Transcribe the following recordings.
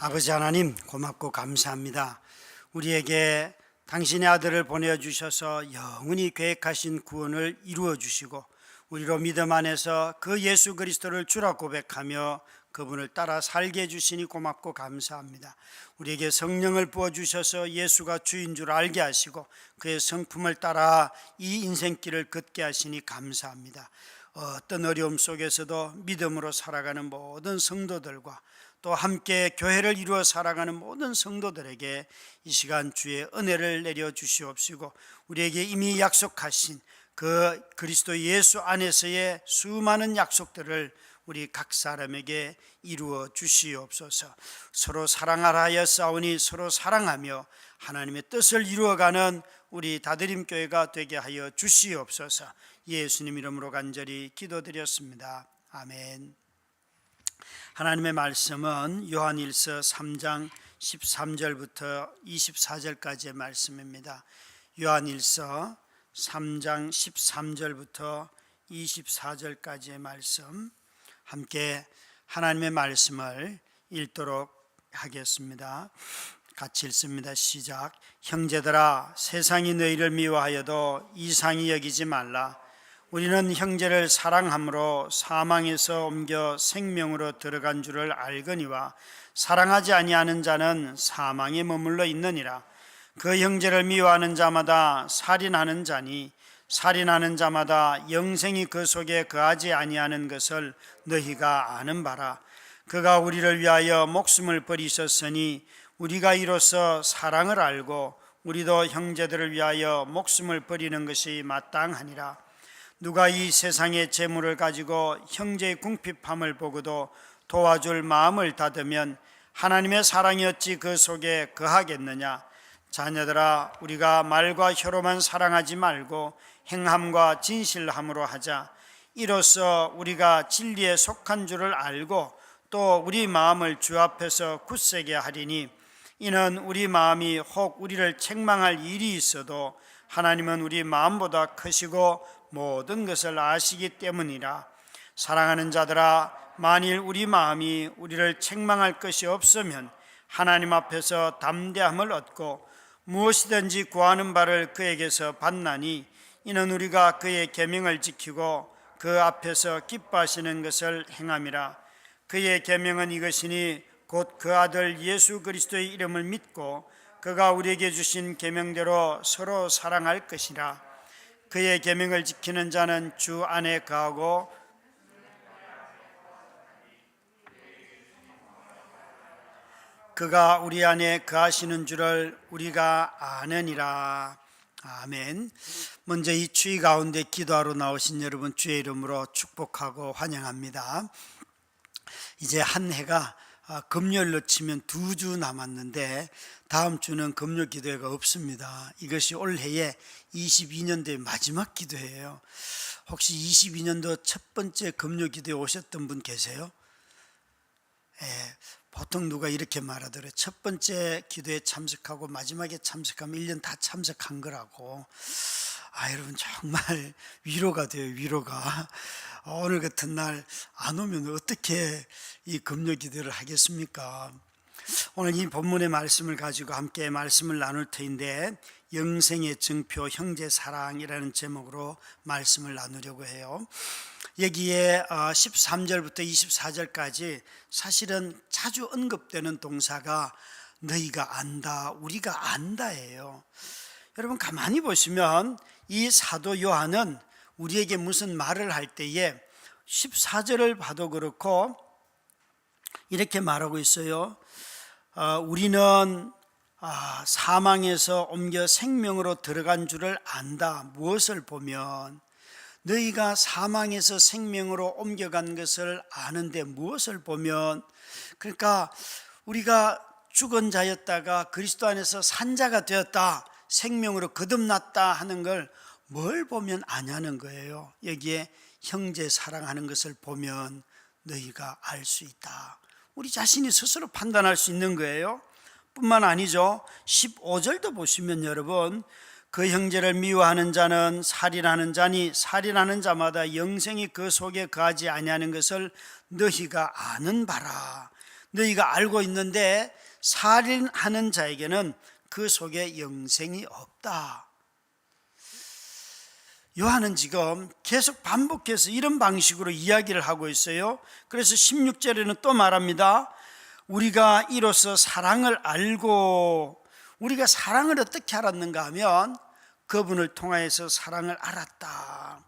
아버지 하나님, 고맙고 감사합니다. 우리에게 당신의 아들을 보내주셔서 영원히 계획하신 구원을 이루어 주시고 우리로 믿음 안에서 그 예수 그리스도를 주라 고백하며 그분을 따라 살게 해주시니 고맙고 감사합니다. 우리에게 성령을 부어주셔서 예수가 주인 줄 알게 하시고 그의 성품을 따라 이 인생길을 걷게 하시니 감사합니다. 어떤 어려움 속에서도 믿음으로 살아가는 모든 성도들과 또 함께 교회를 이루어 살아가는 모든 성도들에게 이 시간 주의 은혜를 내려 주시옵시고 우리에게 이미 약속하신 그 그리스도 예수 안에서의 수많은 약속들을 우리 각 사람에게 이루어 주시옵소서. 서로 사랑하라 하여 싸우니 서로 사랑하며 하나님의 뜻을 이루어가는 우리 다드림교회가 되게 하여 주시옵소서. 예수님 이름으로 간절히 기도드렸습니다. 아멘. 하나님의 말씀은 요한일서 3장 13절부터 24절까지의 말씀입니다. 요한일서 3장 13절부터 24절까지의 말씀, 함께 하나님의 말씀을 읽도록 하겠습니다. 같이 읽습니다. 시작. 형제들아, 세상이 너희를 미워하여도 이상히 여기지 말라. 우리는 형제를 사랑함으로 사망에서 옮겨 생명으로 들어간 줄을 알거니와 사랑하지 아니하는 자는 사망에 머물러 있느니라. 그 형제를 미워하는 자마다 살인하는 자니 살인하는 자마다 영생이 그 속에 거하지 아니하는 것을 너희가 아는 바라. 그가 우리를 위하여 목숨을 버리셨으니 우리가 이로써 사랑을 알고 우리도 형제들을 위하여 목숨을 버리는 것이 마땅하니라. 누가 이 세상의 재물을 가지고 형제의 궁핍함을 보고도 도와줄 마음을 닫으면 하나님의 사랑이 어찌 그 속에 거하겠느냐. 자녀들아, 우리가 말과 혀로만 사랑하지 말고 행함과 진실함으로 하자. 이로써 우리가 진리에 속한 줄을 알고 또 우리 마음을 주 앞에서 굳세게 하리니 이는 우리 마음이 혹 우리를 책망할 일이 있어도 하나님은 우리 마음보다 크시고 모든 것을 아시기 때문이라. 사랑하는 자들아, 만일 우리 마음이 우리를 책망할 것이 없으면 하나님 앞에서 담대함을 얻고 무엇이든지 구하는 바를 그에게서 받나니 이는 우리가 그의 계명을 지키고 그 앞에서 기뻐하시는 것을 행함이라. 그의 계명은 이것이니 곧 그 아들 예수 그리스도의 이름을 믿고 그가 우리에게 주신 계명대로 서로 사랑할 것이라. 그의 계명을 지키는 자는 주 안에 거하고 그가 우리 안에 거하시는 줄을 우리가 아느니라. 아멘. 먼저 이 추위 가운데 기도하러 나오신 여러분 주의 이름으로 축복하고 환영합니다. 이제 한 해가 금요일로 치면 2주 남았는데 다음 주는 금요 기도회가 없습니다. 이것이 올해의 22년도의 마지막 기도회예요. 혹시 22년도 첫 번째 금요 기도회 오셨던 분 계세요? 보통 누가 이렇게 말하더라고요. 첫 번째 기도에 참석하고 마지막에 참석하면 1년 다 참석한 거라고. 여러분 정말 위로가 돼요. 위로가. 오늘 같은 날 안 오면 어떻게 이 금요 기도를 하겠습니까? 오늘 이 본문의 말씀을 가지고 함께 말씀을 나눌 터인데 영생의 증표 형제 사랑이라는 제목으로 말씀을 나누려고 해요. 여기에 13절부터 24절까지 사실은 자주 언급되는 동사가 너희가 안다, 우리가 안다예요. 여러분 가만히 보시면 이 사도 요한은 우리에게 무슨 말을 할 때에 14절을 봐도 그렇고 이렇게 말하고 있어요. 우리는 사망에서 옮겨 생명으로 들어간 줄을 안다. 무엇을 보면 너희가 사망에서 생명으로 옮겨간 것을 아는데 무엇을 보면, 그러니까 우리가 죽은 자였다가 그리스도 안에서 산 자가 되었다, 생명으로 거듭났다 하는 걸 뭘 보면 아냐는 거예요. 여기에 형제 사랑하는 것을 보면 너희가 알 수 있다. 우리 자신이 스스로 판단할 수 있는 거예요. 뿐만 아니죠. 15절도 보시면 여러분, 그 형제를 미워하는 자는 살인하는 자니 살인하는 자마다 영생이 그 속에 거하지 아니하는 것을 너희가 아는 바라. 너희가 알고 있는데 살인하는 자에게는 그 속에 영생이 없다. 요한은 지금 계속 반복해서 이런 방식으로 이야기를 하고 있어요. 그래서 16절에는 또 말합니다. 우리가 이로써 사랑을 알고, 우리가 사랑을 어떻게 알았는가 하면 그분을 통하여서 사랑을 알았다.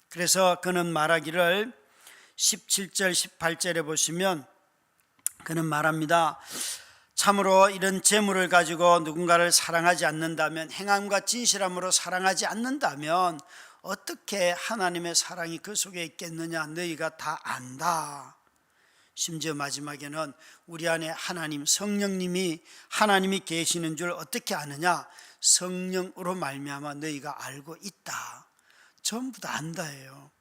그래서 그는 말하기를 17절 18절에 보시면 그는 말합니다. 참으로 이런 재물을 가지고 누군가를 사랑하지 않는다면, 행함과 진실함으로 사랑하지 않는다면 어떻게 하나님의 사랑이 그 속에 있겠느냐, 너희가 다 안다. 심지어 마지막에는 우리 안에 하나님, 성령님이, 하나님이 계시는 줄 어떻게 아느냐, 성령으로 말미암아 너희가 알고 있다. 전부 다 안다예요.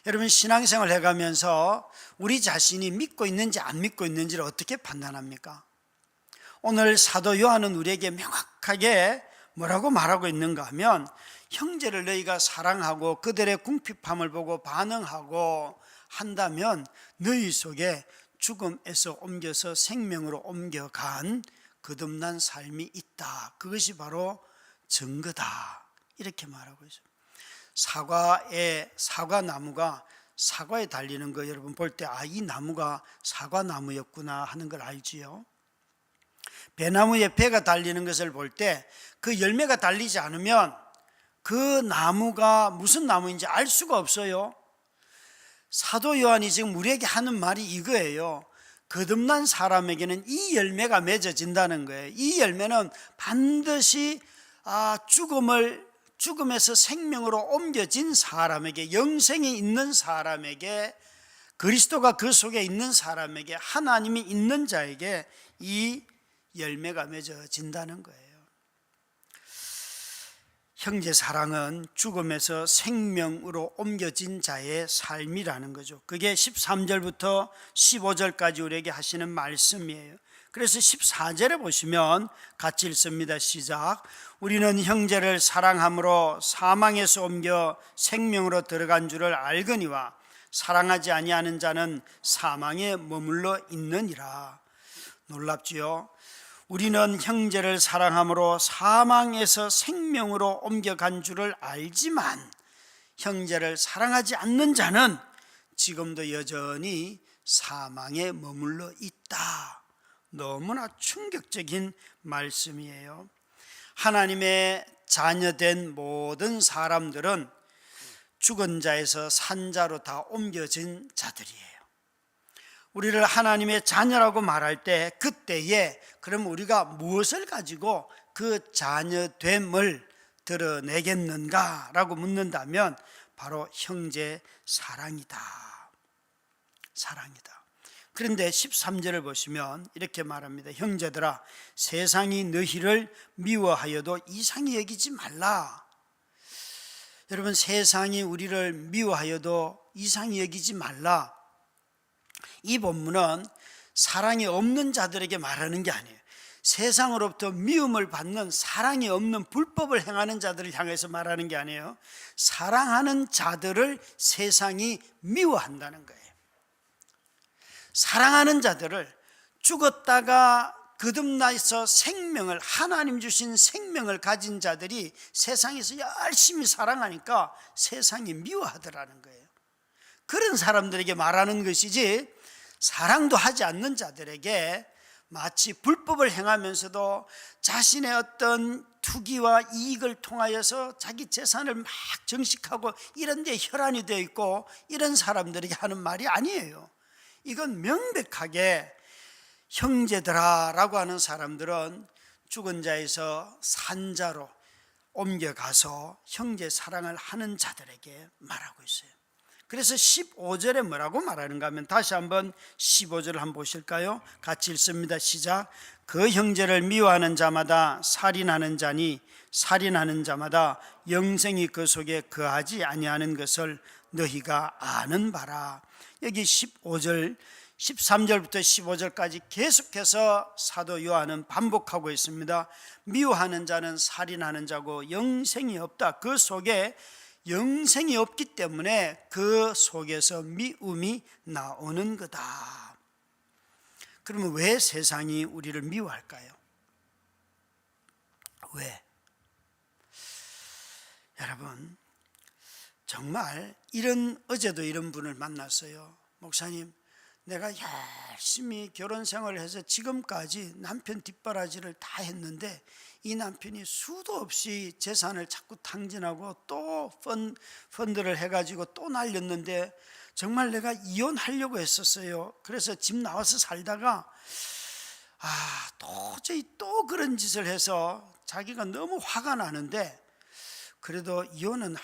여러분, 신앙생활 해가면서 우리 자신이 믿고 있는지 안 믿고 있는지를 어떻게 판단합니까? 오늘 사도 요한은 우리에게 명확하게 뭐라고 말하고 있는가 하면, 형제를 너희가 사랑하고 그들의 궁핍함을 보고 반응하고 한다면 너희 속에 죽음에서 옮겨서 생명으로 옮겨간 거듭난 삶이 있다. 그것이 바로 증거다. 이렇게 말하고 있어요. 사과나무가 사과에 달리는 거 여러분 볼 때, 이 나무가 사과나무였구나 하는 걸 알지요. 배나무에 배가 달리는 것을 볼 때 그 열매가 달리지 않으면 그 나무가 무슨 나무인지 알 수가 없어요. 사도 요한이 지금 우리에게 하는 말이 이거예요. 거듭난 사람에게는 이 열매가 맺어진다는 거예요. 이 열매는 반드시 죽음에서 생명으로 옮겨진 사람에게, 영생이 있는 사람에게, 그리스도가 그 속에 있는 사람에게, 하나님이 있는 자에게 이 열매가 맺어진다는 거예요. 형제 사랑은 죽음에서 생명으로 옮겨진 자의 삶이라는 거죠. 그게 13절부터 15절까지 우리에게 하시는 말씀이에요. 그래서 14절에 보시면 같이 읽습니다. 시작. 우리는 형제를 사랑함으로 사망에서 옮겨 생명으로 들어간 줄을 알거니와 사랑하지 아니하는 자는 사망에 머물러 있느니라. 놀랍지요? 우리는 형제를 사랑함으로 사망에서 생명으로 옮겨간 줄을 알지만 형제를 사랑하지 않는 자는 지금도 여전히 사망에 머물러 있다. 너무나 충격적인 말씀이에요. 하나님의 자녀된 모든 사람들은 죽은 자에서 산 자로 다 옮겨진 자들이에요. 우리를 하나님의 자녀라고 말할 때, 그때에 그럼 우리가 무엇을 가지고 그 자녀됨을 드러내겠는가 라고 묻는다면 바로 형제 사랑이다. 사랑이다. 그런데 13절을 보시면 이렇게 말합니다. 형제들아, 세상이 너희를 미워하여도 이상히 여기지 말라. 여러분, 세상이 우리를 미워하여도 이상히 여기지 말라. 이 본문은 사랑이 없는 자들에게 말하는 게 아니에요. 세상으로부터 미움을 받는, 사랑이 없는 불법을 행하는 자들을 향해서 말하는 게 아니에요. 사랑하는 자들을 세상이 미워한다는 거예요. 사랑하는 자들을, 죽었다가 거듭나서 생명을, 하나님 주신 생명을 가진 자들이 세상에서 열심히 사랑하니까 세상이 미워하더라는 거예요. 그런 사람들에게 말하는 것이지, 사랑도 하지 않는 자들에게 마치 불법을 행하면서도 자신의 어떤 투기와 이익을 통하여서 자기 재산을 막 정식하고 이런 데 혈안이 되어 있고 이런 사람들에게 하는 말이 아니에요. 이건 명백하게 형제들아 라고 하는 사람들은 죽은 자에서 산 자로 옮겨가서 형제 사랑을 하는 자들에게 말하고 있어요. 그래서 15절에 뭐라고 말하는가 하면, 다시 한번 15절을 한번 보실까요? 같이 읽습니다. 시작. 그 형제를 미워하는 자마다 살인하는 자니 살인하는 자마다 영생이 그 속에 거하지 아니하는 것을 너희가 아는 바라. 여기 15절, 13절부터 15절까지 계속해서 사도 요한은 반복하고 있습니다. 미워하는 자는 살인하는 자고 영생이 없다. 그 속에 영생이 없기 때문에 그 속에서 미움이 나오는 거다. 그러면 왜 세상이 우리를 미워할까요? 왜? 여러분, 정말 어제도 이런 분을 만났어요. 목사님, 내가 열심히 결혼 생활을 해서 지금까지 남편 뒷바라지를 다 했는데 이 남편이 수도 없이 재산을 자꾸 탕진하고 또 펀드를 해가지고 또 날렸는데 정말 내가 이혼하려고 했었어요. 그래서 집 나와서 살다가 도저히 또 그런 짓을 해서 자기가 너무 화가 나는데 그래도 이혼은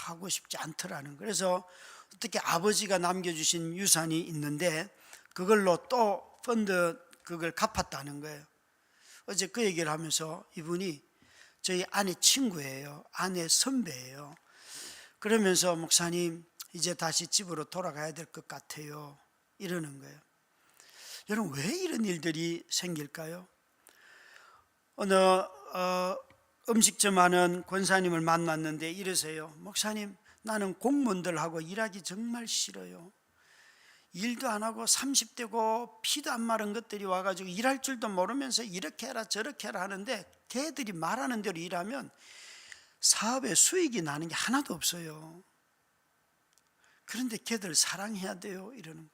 하고 싶지 않더라는. 그래서 어떻게 아버지가 남겨주신 유산이 있는데 그걸로 또 펀드 그걸 갚았다는 거예요. 어제 그 얘기를 하면서 이분이 저희 아내 친구예요. 아내 선배예요. 그러면서 목사님 이제 다시 집으로 돌아가야 될 것 같아요 이러는 거예요. 여러분, 왜 이런 일들이 생길까요? 어느 음식점 하는 권사님을 만났는데 이러세요. 목사님, 나는 공무원들하고 일하기 정말 싫어요. 일도 안 하고 30대고 피도 안 마른 것들이 와가지고 일할 줄도 모르면서 이렇게 해라 저렇게 해라 하는데 걔들이 말하는 대로 일하면 사업에 수익이 나는 게 하나도 없어요. 그런데 걔들 사랑해야 돼요 이러는 거예요.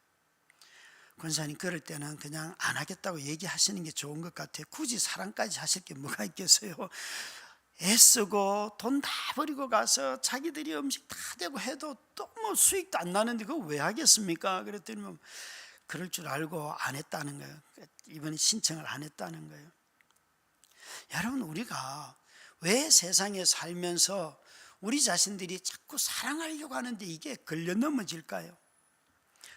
권사님, 그럴 때는 그냥 안 하겠다고 얘기하시는 게 좋은 것 같아요. 굳이 사랑까지 하실 게 뭐가 있겠어요. 애쓰고 돈 다 버리고 가서 자기들이 음식 다 되고 해도 또 뭐 수익도 안 나는데 그거 왜 하겠습니까? 그랬더니 뭐 그럴 줄 알고 안 했다는 거예요. 이번에 신청을 안 했다는 거예요. 여러분, 우리가 왜 세상에 살면서 우리 자신들이 자꾸 사랑하려고 하는데 이게 걸려 넘어질까요?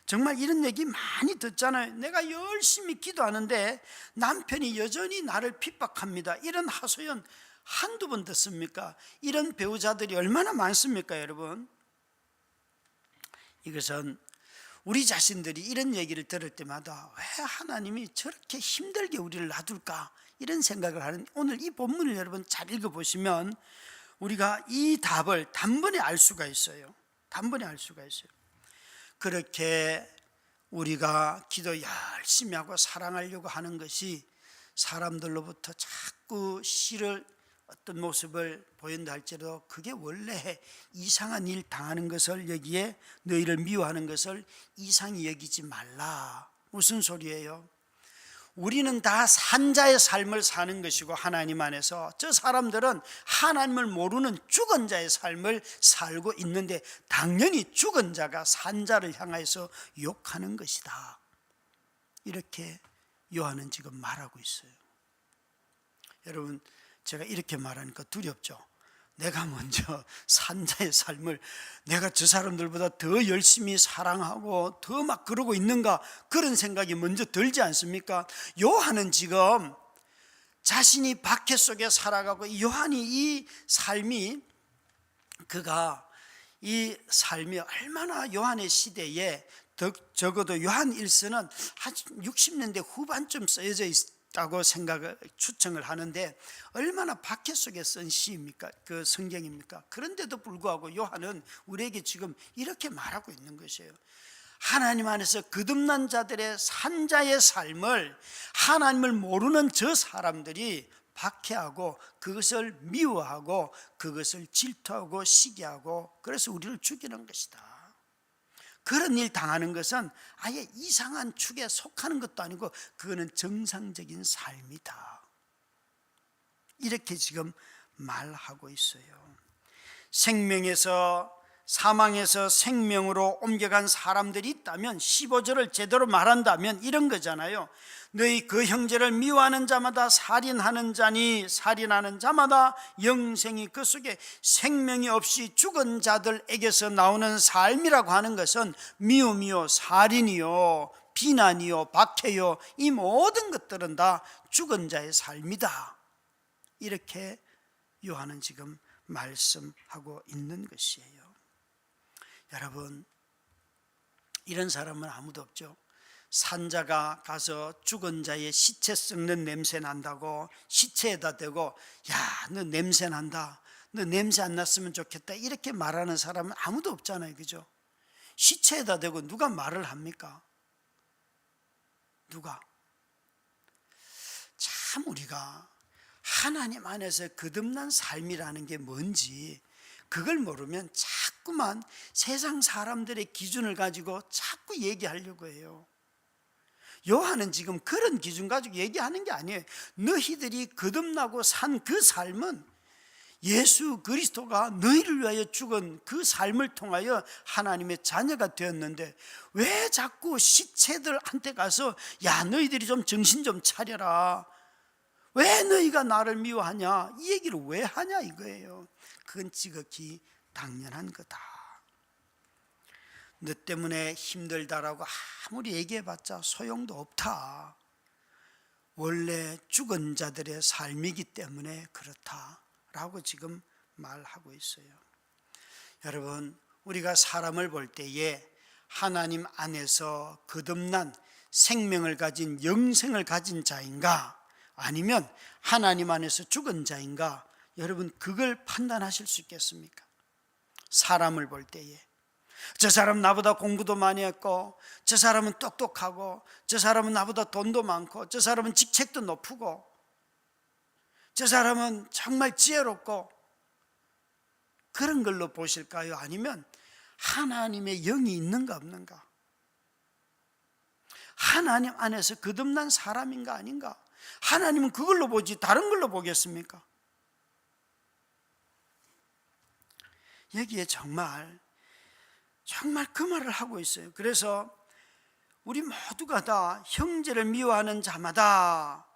정말 이런 얘기 많이 듣잖아요. 내가 열심히 기도하는데 남편이 여전히 나를 핍박합니다. 이런 하소연 한두 번 듣습니까? 이런 배우자들이 얼마나 많습니까, 여러분? 이것은 우리 자신들이 이런 얘기를 들을 때마다 왜 하나님이 저렇게 힘들게 우리를 놔둘까? 이런 생각을 하는, 오늘 이 본문을 여러분 잘 읽어보시면 우리가 이 답을 단번에 알 수가 있어요. 단번에 알 수가 있어요. 그렇게 우리가 기도 열심히 하고 사랑하려고 하는 것이 사람들로부터 자꾸 싫을 어떤 모습을 보인다 할지라도 그게 원래 이상한 일 당하는 것을 여기에 너희를 미워하는 것을 이상히 여기지 말라. 무슨 소리예요? 우리는 다 산자의 삶을 사는 것이고 하나님 안에서 저 사람들은 하나님을 모르는 죽은 자의 삶을 살고 있는데 당연히 죽은 자가 산자를 향해서 욕하는 것이다. 이렇게 요한은 지금 말하고 있어요. 여러분, 제가 이렇게 말하니까 두렵죠? 내가 먼저 산자의 삶을 내가 저 사람들보다 더 열심히 사랑하고 더 막 그러고 있는가, 그런 생각이 먼저 들지 않습니까? 요한은 지금 자신이 박해 속에 살아가고 요한이 이 삶이 그가 이 삶이 얼마나 요한의 시대에 적어도 요한 1서는 한 60년대 후반쯤 쓰여져 있다고 추정을 하는데 얼마나 박해 속에 쓴 시입니까? 그 성경입니까? 그런데도 불구하고 요한은 우리에게 지금 이렇게 말하고 있는 것이에요. 하나님 안에서 거듭난 자들의 산자의 삶을 하나님을 모르는 저 사람들이 박해하고 그것을 미워하고 그것을 질투하고 시기하고 그래서 우리를 죽이는 것이다. 그런 일 당하는 것은 아예 이상한 축에 속하는 것도 아니고 그거는 정상적인 삶이다. 이렇게 지금 말하고 있어요. 생명에서 사망에서 생명으로 옮겨간 사람들이 있다면 15절을 제대로 말한다면 이런 거잖아요. 너희 그 형제를 미워하는 자마다 살인하는 자니 살인하는 자마다 영생이 그 속에 생명이 없이 죽은 자들에게서 나오는 삶이라고 하는 것은 미움이요 살인이요 비난이요 박해요 이 모든 것들은 다 죽은 자의 삶이다. 이렇게 요한은 지금 말씀하고 있는 것이에요. 여러분, 이런 사람은 아무도 없죠. 산자가 가서 죽은 자의 시체 썩는 냄새 난다고 시체에다 대고 야, 너 냄새 난다, 너 냄새 안 났으면 좋겠다 이렇게 말하는 사람은 아무도 없잖아요. 그죠? 시체에다 대고 누가 말을 합니까? 누가? 참 우리가 하나님 안에서 거듭난 삶이라는 게 뭔지 그걸 모르면 자꾸만 세상 사람들의 기준을 가지고 자꾸 얘기하려고 해요. 요한은 지금 그런 기준 가지고 얘기하는 게 아니에요. 너희들이 거듭나고 산 그 삶은 예수 그리스도가 너희를 위하여 죽은 그 삶을 통하여 하나님의 자녀가 되었는데 왜 자꾸 시체들한테 가서 야 너희들이 좀 정신 좀 차려라, 왜 너희가 나를 미워하냐, 이 얘기를 왜 하냐 이거예요. 그건 지극히 당연한 거다. 너 때문에 힘들다라고 아무리 얘기해봤자 소용도 없다. 원래 죽은 자들의 삶이기 때문에 그렇다라고 지금 말하고 있어요. 여러분, 우리가 사람을 볼 때에 하나님 안에서 거듭난 생명을 가진 영생을 가진 자인가 아니면 하나님 안에서 죽은 자인가, 여러분 그걸 판단하실 수 있겠습니까? 사람을 볼 때에 저 사람 나보다 공부도 많이 했고, 저 사람은 똑똑하고, 저 사람은 나보다 돈도 많고, 저 사람은 직책도 높고, 저 사람은 정말 지혜롭고, 그런 걸로 보실까요? 아니면 하나님의 영이 있는가 없는가? 하나님 안에서 거듭난 사람인가 아닌가? 하나님은 그걸로 보지 다른 걸로 보겠습니까? 여기에 정말 그 말을 하고 있어요. 그래서 우리 모두가 다 형제를 미워하는 자마다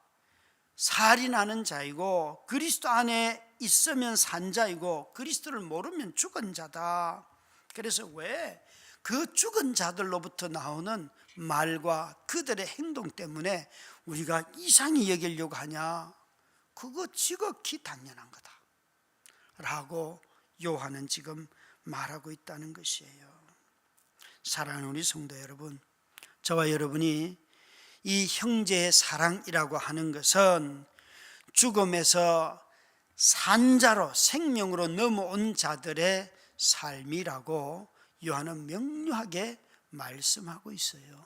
살인하는 자이고, 그리스도 안에 있으면 산 자이고 그리스도를 모르면 죽은 자다. 그래서 왜 그 죽은 자들로부터 나오는 말과 그들의 행동 때문에 우리가 이상히 여기려고 하냐? 그거 지극히 당연한 거다 라고 요한은 지금 말하고 있다는 것이에요. 사랑하는 우리 성도 여러분, 저와 여러분이 이 형제의 사랑이라고 하는 것은 죽음에서 산자로 생명으로 넘어온 자들의 삶이라고 요한은 명료하게 말씀하고 있어요.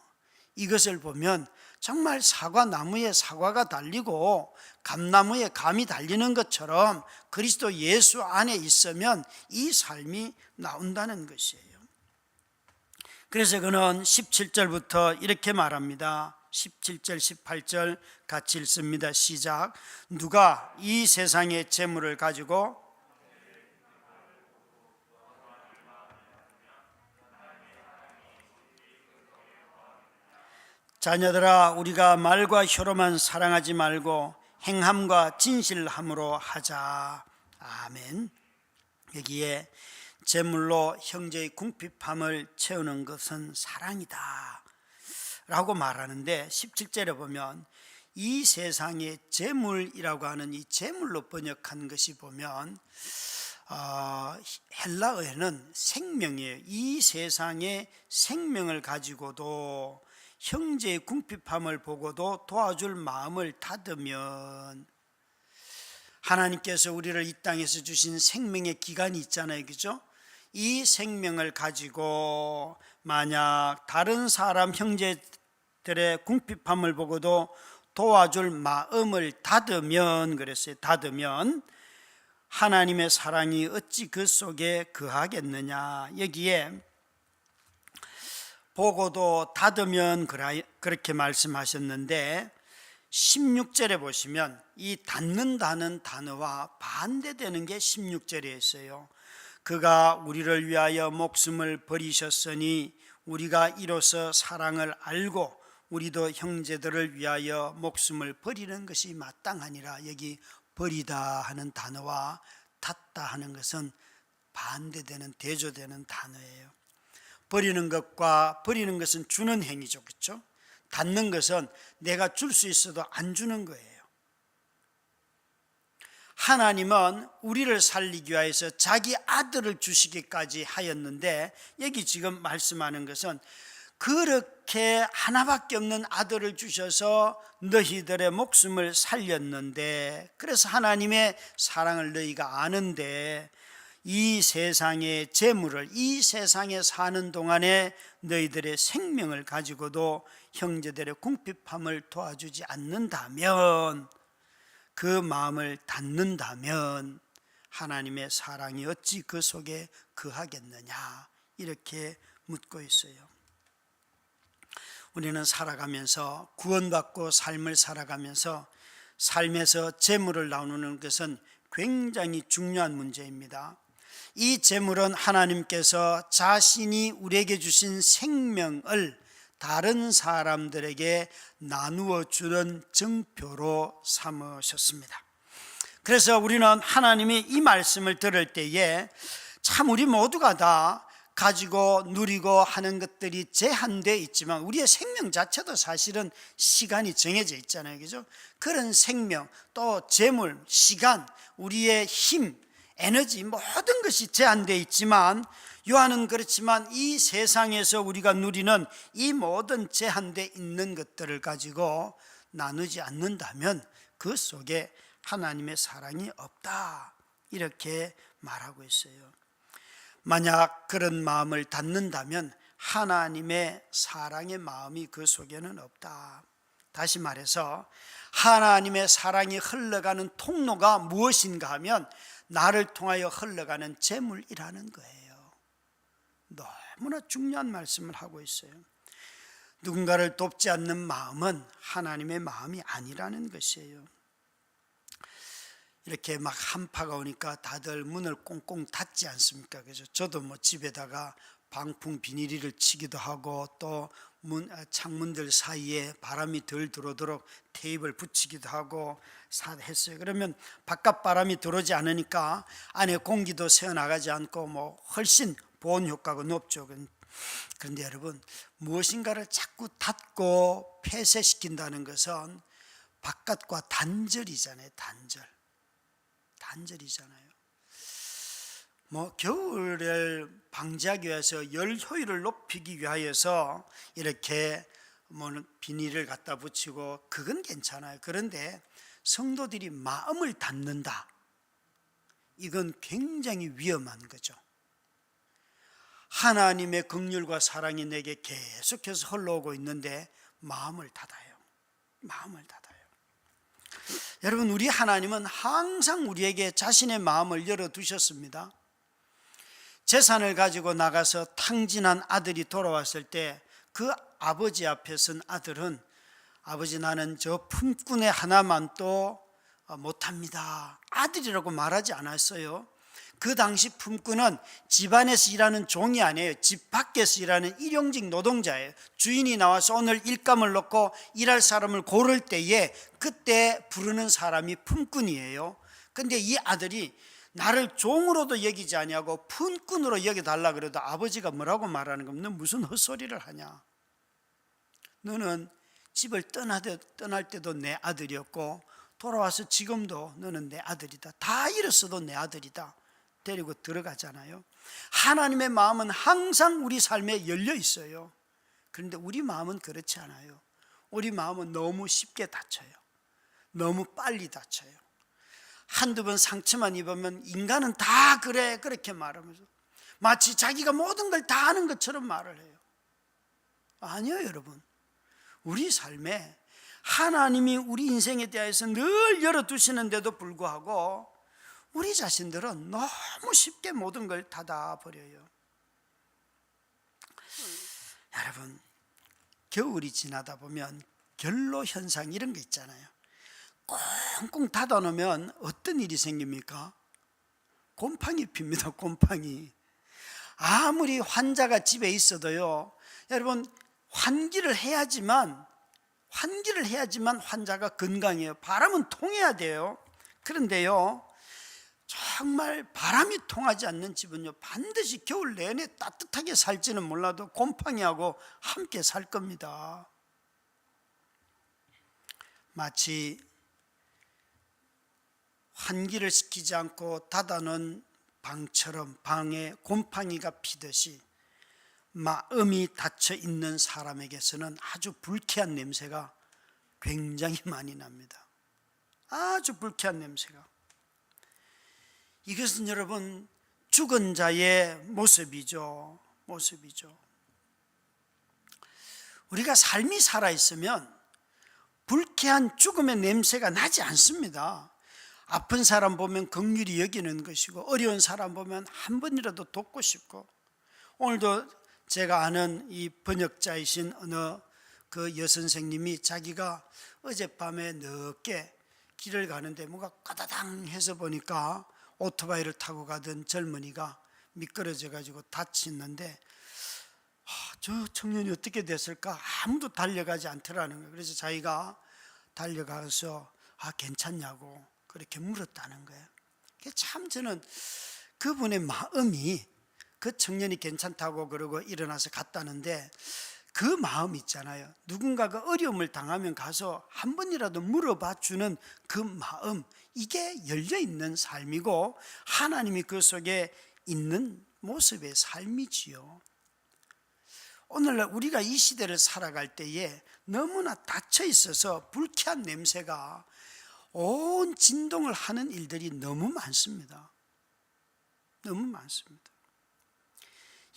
이것을 보면 정말 사과나무에 사과가 달리고 감나무에 감이 달리는 것처럼 그리스도 예수 안에 있으면 이 삶이 나온다는 것이에요. 그래서 그는 17절부터 이렇게 말합니다. 17절 18절 같이 읽습니다. 시작. 누가 이 세상의 재물을 가지고 자녀들아, 우리가 말과 혀로만 사랑하지 말고 행함과 진실함으로 하자. 아멘. 여기에 재물로 형제의 궁핍함을 채우는 것은 사랑이다 라고 말하는데, 17절에 보면 이 세상의 재물이라고 하는 이 재물로 번역한 것이 보면 헬라어에는 생명이에요. 이 세상의 생명을 가지고도 형제의 궁핍함을 보고도 도와줄 마음을 닫으면, 하나님께서 우리를 이 땅에서 주신 생명의 기간이 있잖아요, 그죠? 이 생명을 가지고 만약 다른 사람 형제들의 궁핍함을 보고도 도와줄 마음을 닫으면, 그랬어요. 닫으면 하나님의 사랑이 어찌 그 속에 거하겠느냐. 여기에 보고도 닫으면 그렇게 말씀하셨는데, 16절에 보시면 이 닫는다는 단어와 반대되는 게 16절에 있어요. 그가 우리를 위하여 목숨을 버리셨으니 우리가 이로써 사랑을 알고 우리도 형제들을 위하여 목숨을 버리는 것이 마땅하니라. 여기 버리다 하는 단어와 닫다 하는 것은 반대되는, 대조되는 단어예요. 버리는 것은 주는 행위죠, 그렇죠? 닫는 것은 내가 줄 수 있어도 안 주는 거예요. 하나님은 우리를 살리기 위해서 자기 아들을 주시기까지 하였는데, 여기 지금 말씀하는 것은 그렇게 하나밖에 없는 아들을 주셔서 너희들의 목숨을 살렸는데, 그래서 하나님의 사랑을 너희가 아는데, 이 세상의 재물을, 이 세상에 사는 동안에 너희들의 생명을 가지고도 형제들의 궁핍함을 도와주지 않는다면 그 마음을 닫는다면 하나님의 사랑이 어찌 그 속에 거하겠느냐, 이렇게 묻고 있어요. 우리는 살아가면서, 구원받고 삶을 살아가면서 삶에서 재물을 나누는 것은 굉장히 중요한 문제입니다. 이 재물은 하나님께서 자신이 우리에게 주신 생명을 다른 사람들에게 나누어 주는 증표로 삼으셨습니다. 그래서 우리는 하나님이 이 말씀을 들을 때에 참 우리 모두가 다 가지고 누리고 하는 것들이 제한되어 있지만 우리의 생명 자체도 사실은 시간이 정해져 있잖아요. 그죠? 그런 생명, 또 재물, 시간, 우리의 힘, 에너지, 모든 것이 제한되어 있지만, 요한은 그렇지만 이 세상에서 우리가 누리는 이 모든 제한되어 있는 것들을 가지고 나누지 않는다면 그 속에 하나님의 사랑이 없다, 이렇게 말하고 있어요. 만약 그런 마음을 닫는다면 하나님의 사랑의 마음이 그 속에는 없다. 다시 말해서 하나님의 사랑이 흘러가는 통로가 무엇인가 하면 나를 통하여 흘러가는 재물이라는 거예요. 너무나 중요한 말씀을 하고 있어요. 누군가를 돕지 않는 마음은 하나님의 마음이 아니라는 것이에요. 이렇게 막 한파가 오니까 다들 문을 꽁꽁 닫지 않습니까? 그래서 저도 뭐 집에다가 방풍 비닐을 치기도 하고, 또 창문들 사이에 바람이 덜 들어오도록 테이프를 붙이기도 하고 했어요. 그러면 바깥 바람이 들어오지 않으니까 안에 공기도 새어나가지 않고 뭐 훨씬 보온 효과가 높죠. 그런데 여러분, 무엇인가를 자꾸 닫고 폐쇄시킨다는 것은 바깥과 단절이잖아요. 단절이잖아요. 뭐 겨울을 방지하기 위해서 열 효율을 높이기 위하여서 이렇게 뭐 비닐을 갖다 붙이고, 그건 괜찮아요. 그런데 성도들이 마음을 닫는다, 이건 굉장히 위험한 거죠. 하나님의 긍휼과 사랑이 내게 계속해서 흘러오고 있는데 마음을 닫아요. 여러분, 우리 하나님은 항상 우리에게 자신의 마음을 열어두셨습니다. 재산을 가지고 나가서 탕진한 아들이 돌아왔을 때 그 아버지 앞에 선 아들은, 아버지 나는 저 품꾼의 하나만 또 못합니다, 아들이라고 말하지 않았어요. 그 당시 품꾼은 집안에서 일하는 종이 아니에요. 집 밖에서 일하는 일용직 노동자예요. 주인이 나와서 오늘 일감을 놓고 일할 사람을 고를 때에 그때 부르는 사람이 품꾼이에요. 근데 이 아들이 나를 종으로도 여기지 아니하고 품꾼으로 여겨달라 그래도 아버지가 뭐라고 말하는 겁니까? 너 무슨 헛소리를 하냐, 너는 집을 떠날 때도 내 아들이었고 돌아와서 지금도 너는 내 아들이다, 다 잃었어도 내 아들이다, 데리고 들어가잖아요. 하나님의 마음은 항상 우리 삶에 열려 있어요. 그런데 우리 마음은 그렇지 않아요. 우리 마음은 너무 쉽게 다쳐요. 너무 빨리 다쳐요. 한두 번 상처만 입으면 인간은 다 그래, 그렇게 말하면서 마치 자기가 모든 걸 다 아는 것처럼 말을 해요. 아니요, 여러분. 우리 삶에 하나님이 우리 인생에 대해서 늘 열어두시는데도 불구하고 우리 자신들은 너무 쉽게 모든 걸 닫아버려요. 여러분, 겨울이 지나다 보면 결로 현상, 이런 거 있잖아요. 꽁꽁 닫아놓으면 어떤 일이 생깁니까? 곰팡이 핍니다. 곰팡이. 아무리 환자가 집에 있어도요, 여러분, 환기를 해야지만 환자가 건강해요. 바람은 통해야 돼요. 그런데요, 정말 바람이 통하지 않는 집은요, 반드시 겨울 내내 따뜻하게 살지는 몰라도 곰팡이하고 함께 살 겁니다. 마치 환기를 시키지 않고 닫아놓은 방처럼 방에 곰팡이가 피듯이 마음이 닫혀 있는 사람에게서는 아주 불쾌한 냄새가 굉장히 많이 납니다. 아주 불쾌한 냄새가. 이것은 여러분 죽은 자의 모습이죠. 우리가 삶이 살아있으면 불쾌한 죽음의 냄새가 나지 않습니다. 아픈 사람 보면 긍휼히 여기는 것이고 어려운 사람 보면 한 번이라도 돕고 싶고, 오늘도 제가 아는 이 번역자이신 어느 그 여선생님이 자기가 어젯밤에 늦게 길을 가는데 뭔가 까다당 해서 보니까 오토바이를 타고 가던 젊은이가 미끄러져 가지고 다치는데, 저 청년이 어떻게 됐을까? 아무도 달려가지 않더라는 거예요. 그래서 자기가 달려가서 괜찮냐고 그렇게 물었다는 거예요. 참 저는 그분의 마음이, 그 청년이 괜찮다고 그러고 일어나서 갔다는데 그 마음 있잖아요. 누군가가 어려움을 당하면 가서 한 번이라도 물어봐 주는 그 마음, 이게 열려있는 삶이고 하나님이 그 속에 있는 모습의 삶이지요. 오늘날 우리가 이 시대를 살아갈 때에 너무나 닫혀 있어서 불쾌한 냄새가 온 진동을 하는 일들이 너무 많습니다. 너무 많습니다.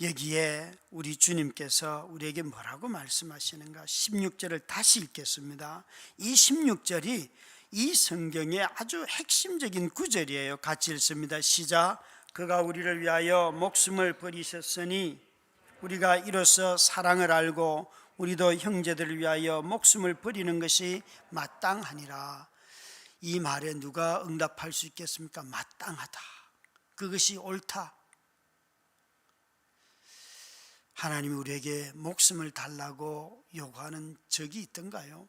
여기에 우리 주님께서 우리에게 뭐라고 말씀하시는가? 16절을 다시 읽겠습니다. 이 16절이 이 성경의 아주 핵심적인 구절이에요. 같이 읽습니다. 시작. 그가 우리를 위하여 목숨을 버리셨으니 우리가 이로써 사랑을 알고 우리도 형제들을 위하여 목숨을 버리는 것이 마땅하니라. 이 말에 누가 응답할 수 있겠습니까? 마땅하다. 그것이 옳다. 하나님이 우리에게 목숨을 달라고 요구하는 적이 있던가요?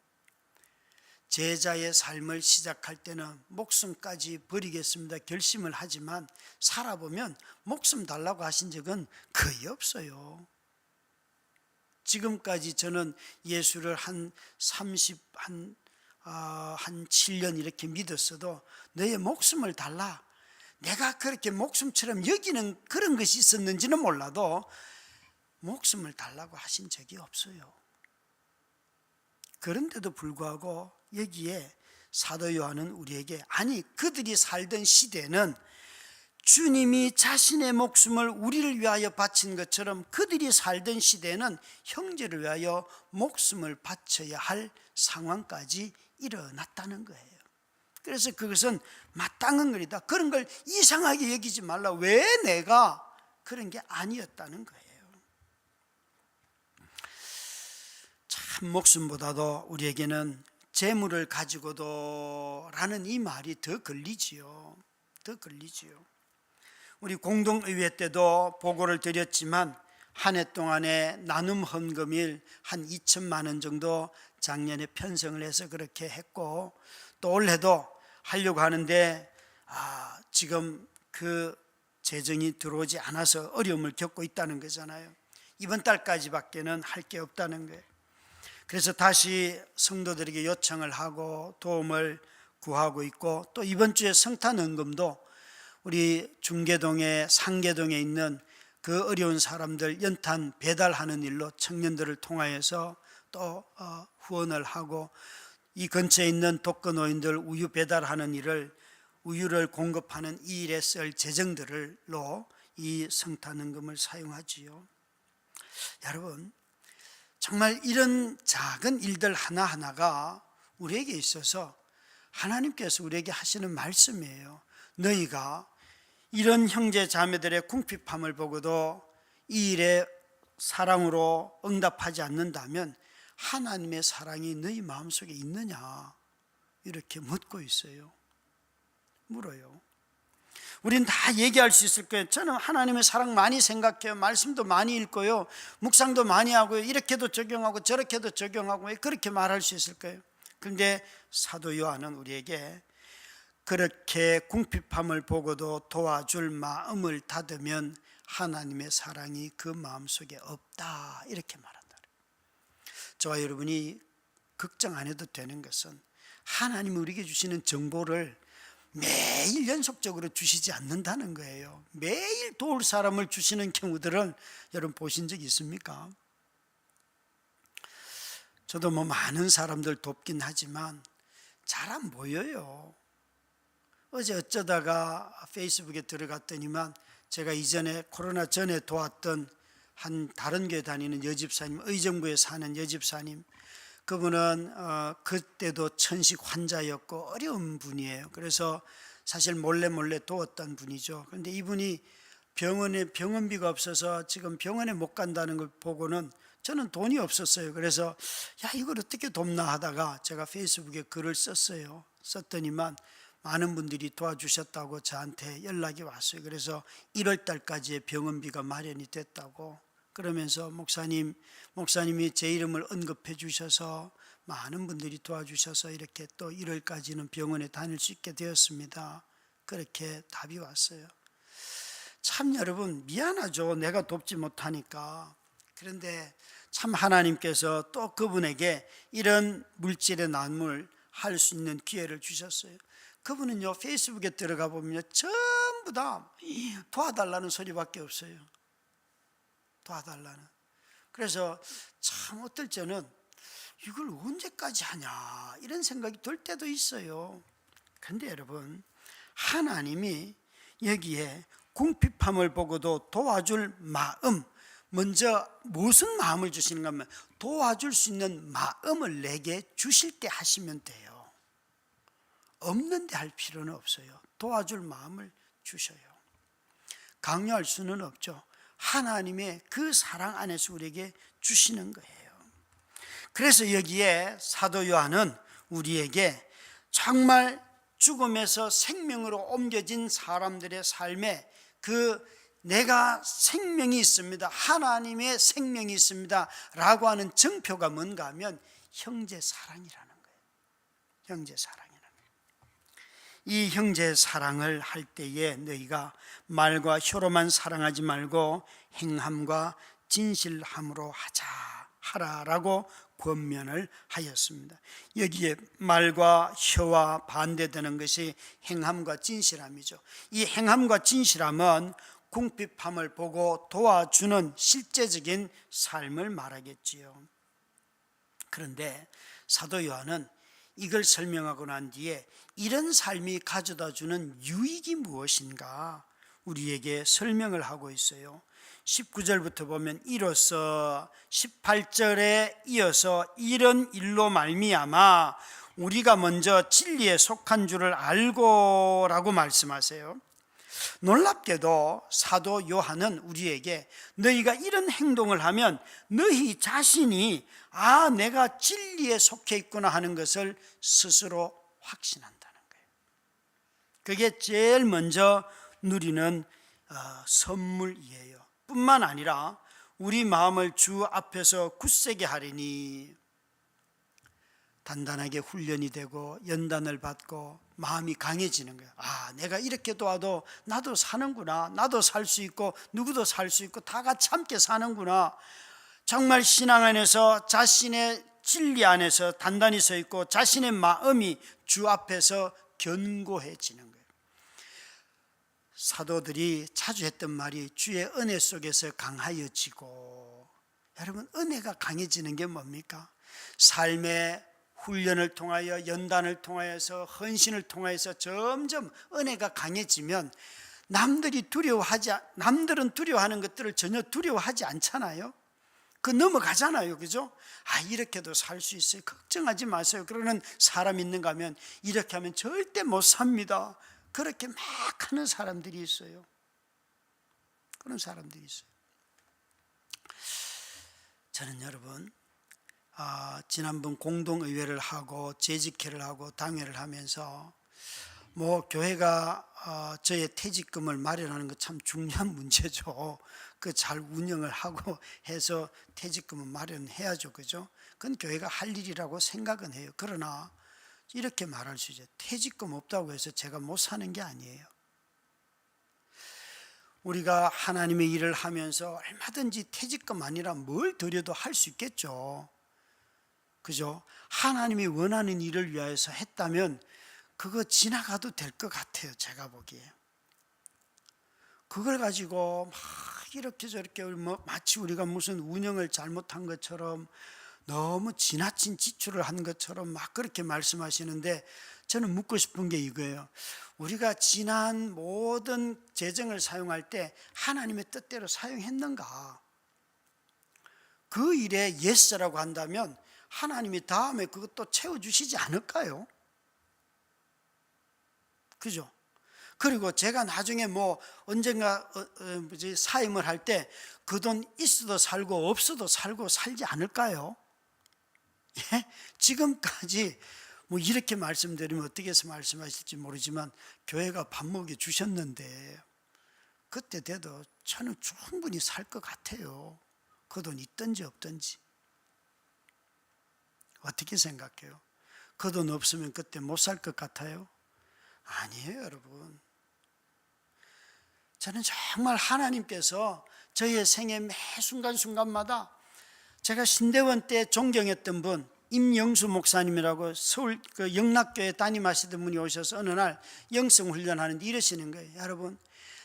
제자의 삶을 시작할 때는 목숨까지 버리겠습니다 결심을 하지만 살아보면 목숨 달라고 하신 적은 거의 없어요. 지금까지 저는 예수를 한 7년 이렇게 믿었어도 너의 목숨을 달라, 내가 그렇게 목숨처럼 여기는 그런 것이 있었는지는 몰라도 목숨을 달라고 하신 적이 없어요. 그런데도 불구하고 여기에 사도 요한은 우리에게, 아니 그들이 살던 시대는 주님이 자신의 목숨을 우리를 위하여 바친 것처럼 그들이 살던 시대는 형제를 위하여 목숨을 바쳐야 할 상황까지 일어났다는 거예요. 그래서 그것은 마땅한 일이다. 그런 걸 이상하게 여기지 말라. 왜 내가 그런 게 아니었다는 거예요. 참 목숨보다도 우리에게는 재물을 가지고도 라는 이 말이 더 걸리지요. 더 걸리지요. 우리 공동의회 때도 보고를 드렸지만 한 해 동안에 나눔 헌금일 한 2천만 원 정도 작년에 편성을 해서 그렇게 했고, 또 올해도 하려고 하는데 지금 그 재정이 들어오지 않아서 어려움을 겪고 있다는 거잖아요. 이번 달까지밖에는 할 게 없다는 거예요. 그래서 다시 성도들에게 요청을 하고 도움을 구하고 있고, 또 이번 주에 성탄 헌금도 우리 중계동에 상계동에 있는 그 어려운 사람들 연탄 배달하는 일로 청년들을 통하여서 또 후원을 하고, 이 근처에 있는 독거노인들 우유 배달하는 일을, 우유를 공급하는 이 일에 쓸 재정들로 이 성탄 헌금을 사용하지요. 여러분, 정말 이런 작은 일들 하나하나가 우리에게 있어서 하나님께서 우리에게 하시는 말씀이에요. 너희가 이런 형제 자매들의 궁핍함을 보고도 이 일에 사랑으로 응답하지 않는다면 하나님의 사랑이 너희 마음속에 있느냐, 이렇게 묻고 있어요. 물어요. 우린 다 얘기할 수 있을 거예요. 저는 하나님의 사랑 많이 생각해요. 말씀도 많이 읽고요. 묵상도 많이 하고요. 이렇게도 적용하고 저렇게도 적용하고 그렇게 말할 수 있을 거예요. 그런데 사도 요한은 우리에게 그렇게 궁핍함을 보고도 도와줄 마음을 닫으면 하나님의 사랑이 그 마음속에 없다, 이렇게 말한다. 저와 여러분이 걱정 안 해도 되는 것은 하나님이 우리에게 주시는 정보를 매일 연속적으로 주시지 않는다는 거예요. 매일 도울 사람을 주시는 경우들을 여러분 보신 적 있습니까? 저도 많은 사람들 돕긴 하지만 잘 안 보여요. 어제 어쩌다가 페이스북에 들어갔더니만 제가 이전에 코로나 전에 도왔던 한 다른 교회 다니는 여집사님, 의정부에 사는 여집사님, 그분은 그때도 천식 환자였고 어려운 분이에요. 그래서 사실 몰래 도웠던 분이죠. 그런데 이분이 병원비가 없어서 지금 병원에 못 간다는 걸 보고는 저는 돈이 없었어요. 그래서 야, 이걸 어떻게 돕나 하다가 제가 페이스북에 글을 썼어요. 썼더니만 많은 분들이 도와주셨다고 저한테 연락이 왔어요. 그래서 1월 달까지의 병원비가 마련이 됐다고. 그러면서 목사님이 제 이름을 언급해 주셔서 많은 분들이 도와주셔서 이렇게 또 1월까지는 병원에 다닐 수 있게 되었습니다. 그렇게 답이 왔어요. 참 여러분 미안하죠. 내가 돕지 못하니까. 그런데 참 하나님께서 또 그분에게 이런 물질의 나눔을 할 수 있는 기회를 주셨어요. 그분은요, 페이스북에 들어가 보면 전부 다 도와달라는 소리밖에 없어요. 도와달라는. 그래서 참 어떨 때는 이걸 언제까지 하냐 이런 생각이 들 때도 있어요. 그런데 여러분, 하나님이 여기에 궁핍함을 보고도 도와줄 마음, 먼저 무슨 마음을 주시는가 하면 도와줄 수 있는 마음을 내게 주실 때 하시면 돼요. 없는데 할 필요는 없어요. 도와줄 마음을 주셔요. 강요할 수는 없죠. 하나님의 그 사랑 안에서 우리에게 주시는 거예요. 그래서 여기에 사도 요한은 우리에게 정말 죽음에서 생명으로 옮겨진 사람들의 삶에 내가 생명이 있습니다, 하나님의 생명이 있습니다 라고 하는 증표가 뭔가 하면 형제 사랑이라는 거예요. 형제 사랑이라는 거예요. 이 형제 사랑을 할 때에 너희가 말과 혀로만 사랑하지 말고 행함과 진실함으로 하라라고 권면을 하였습니다. 여기에 말과 혀와 반대되는 것이 행함과 진실함이죠. 이 행함과 진실함은 궁핍함을 보고 도와주는 실제적인 삶을 말하겠지요. 그런데 사도 요한은 이걸 설명하고 난 뒤에 이런 삶이 가져다 주는 유익이 무엇인가 우리에게 설명을 하고 있어요. 19절부터 보면 이로써 18절에 이어서 이런 일로 말미암아 우리가 먼저 진리에 속한 줄을 알고 라고 말씀하세요. 놀랍게도 사도 요한은 우리에게 너희가 이런 행동을 하면 너희 자신이 내가 진리에 속해 있구나 하는 것을 스스로 확신한다는 거예요. 그게 제일 먼저 누리는 선물이에요. 뿐만 아니라 우리 마음을 주 앞에서 굳세게 하리니 단단하게 훈련이 되고 연단을 받고 마음이 강해지는 거예요. 내가 이렇게 도와도 나도 사는구나, 나도 살 수 있고 누구도 살 수 있고 다 같이 함께 사는구나. 정말 신앙 안에서 자신의 진리 안에서 단단히 서 있고 자신의 마음이 주 앞에서 견고해지는 거예요. 사도들이 자주 했던 말이 주의 은혜 속에서 강하여지고, 여러분 은혜가 강해지는 게 뭡니까? 삶의 훈련을 통하여 연단을 통하여서 헌신을 통하여서 점점 은혜가 강해지면 남들은 두려워하는 것들을 전혀 두려워하지 않잖아요. 넘어가잖아요. 그죠? 이렇게도 살 수 있어요. 걱정하지 마세요. 그러는 사람 있는가 하면 이렇게 하면 절대 못 삽니다. 그렇게 막 하는 사람들이 있어요. 그런 사람들이 있어요. 저는 여러분 지난번 공동의회를 하고 재직회를 하고 당회를 하면서 교회가 저의 퇴직금을 마련하는 것 참 중요한 문제죠. 잘 운영을 하고 해서 퇴직금을 마련해야죠. 그죠? 그건 교회가 할 일이라고 생각은 해요. 그러나 이렇게 말할 수 있죠. 퇴직금 없다고 해서 제가 못 사는 게 아니에요. 우리가 하나님의 일을 하면서 얼마든지 퇴직금 아니라 뭘 드려도 할 수 있겠죠. 그죠? 하나님이 원하는 일을 위하여서 했다면 그거 지나가도 될 것 같아요. 제가 보기에. 그걸 가지고 막 이렇게 저렇게 마치 우리가 무슨 운영을 잘못한 것처럼 너무 지나친 지출을 한 것처럼 막 그렇게 말씀하시는데, 저는 묻고 싶은 게 이거예요. 우리가 지난 모든 재정을 사용할 때 하나님의 뜻대로 사용했는가? 그 일에 예스라고 한다면 하나님이 다음에 그것도 채워주시지 않을까요? 그죠? 그리고 제가 나중에 뭐 언젠가 사임을 할 때 그 돈 있어도 살고 없어도 살고 살지 않을까요? 예? 지금까지 뭐 이렇게 말씀드리면 어떻게 해서 말씀하실지 모르지만 교회가 밥 먹여 주셨는데 그때 돼도 저는 충분히 살 것 같아요. 그 돈 있든지 없든지. 어떻게 생각해요? 그 돈 없으면 그때 못 살 것 같아요? 아니에요, 여러분. 저는 정말 하나님께서 저의 생애 매 순간순간마다 제가 신대원 때 존경했던 분 임영수 목사님이라고 서울 그 영락교회 담임하시던 분이 오셔서 어느 날 영성훈련하는데 이러시는 거예요. 여러분,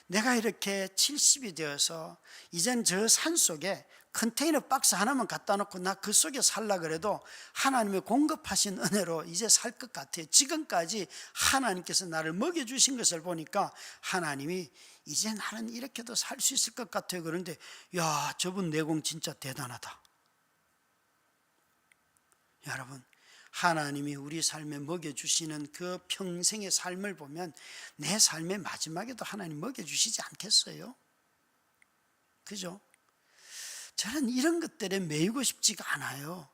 내가 이렇게 70이 되어서 이젠 저 산속에 컨테이너 박스 하나만 갖다 놓고 나 그 속에 살라 그래도 하나님의 공급하신 은혜로 이제 살 것 같아요. 지금까지 하나님께서 나를 먹여주신 것을 보니까 하나님이 이제 나는 이렇게도 살 수 있을 것 같아요. 그런데 야, 저분 내공 진짜 대단하다. 여러분, 하나님이 우리 삶에 먹여주시는 그 평생의 삶을 보면 내 삶의 마지막에도 하나님 먹여주시지 않겠어요? 그죠? 저는 이런 것들에 매이고 싶지가 않아요.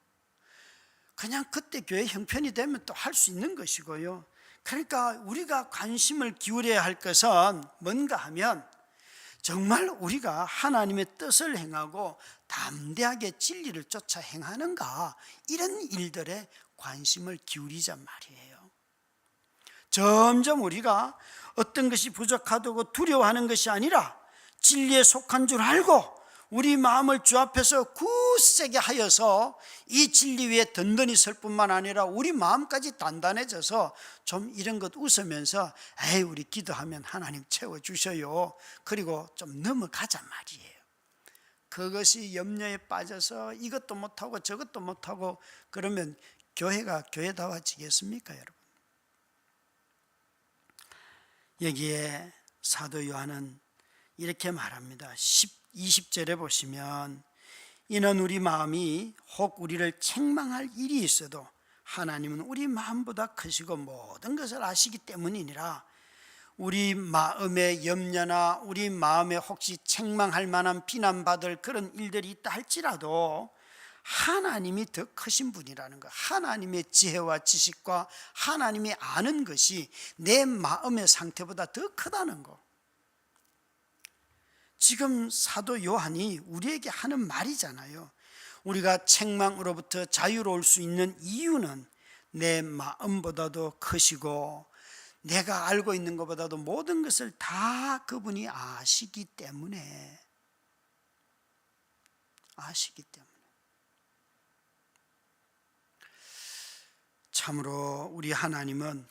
그냥 그때 교회 형편이 되면 또 할 수 있는 것이고요. 그러니까 우리가 관심을 기울여야 할 것은 뭔가 하면 정말 우리가 하나님의 뜻을 행하고 담대하게 진리를 쫓아 행하는가, 이런 일들에 관심을 기울이자 말이에요. 점점 우리가 어떤 것이 부족하다고 두려워하는 것이 아니라 진리에 속한 줄 알고 우리 마음을 주 앞에서 굳세게 하여서 이 진리 위에 든든히 설 뿐만 아니라 우리 마음까지 단단해져서 좀 이런 것 웃으면서 에이, 우리 기도하면 하나님 채워주셔요. 그리고 좀 넘어가자 말이에요. 그것이 염려에 빠져서 이것도 못하고 저것도 못하고 그러면 교회가 교회다워지겠습니까, 여러분? 여기에 사도 요한은 이렇게 말합니다. 20절에 보시면 이는 우리 마음이 혹 우리를 책망할 일이 있어도 하나님은 우리 마음보다 크시고 모든 것을 아시기 때문이니라. 우리 마음의 염려나 우리 마음에 혹시 책망할 만한 비난받을 그런 일들이 있다 할지라도 하나님이 더 크신 분이라는 것, 하나님의 지혜와 지식과 하나님이 아는 것이 내 마음의 상태보다 더 크다는 것. 지금 사도 요한이 우리에게 하는 말이잖아요. 우리가 책망으로부터 자유로울 수 있는 이유는 내 마음보다도 크시고 내가 알고 있는 것보다도 모든 것을 다 그분이 아시기 때문에, 참으로 우리 하나님은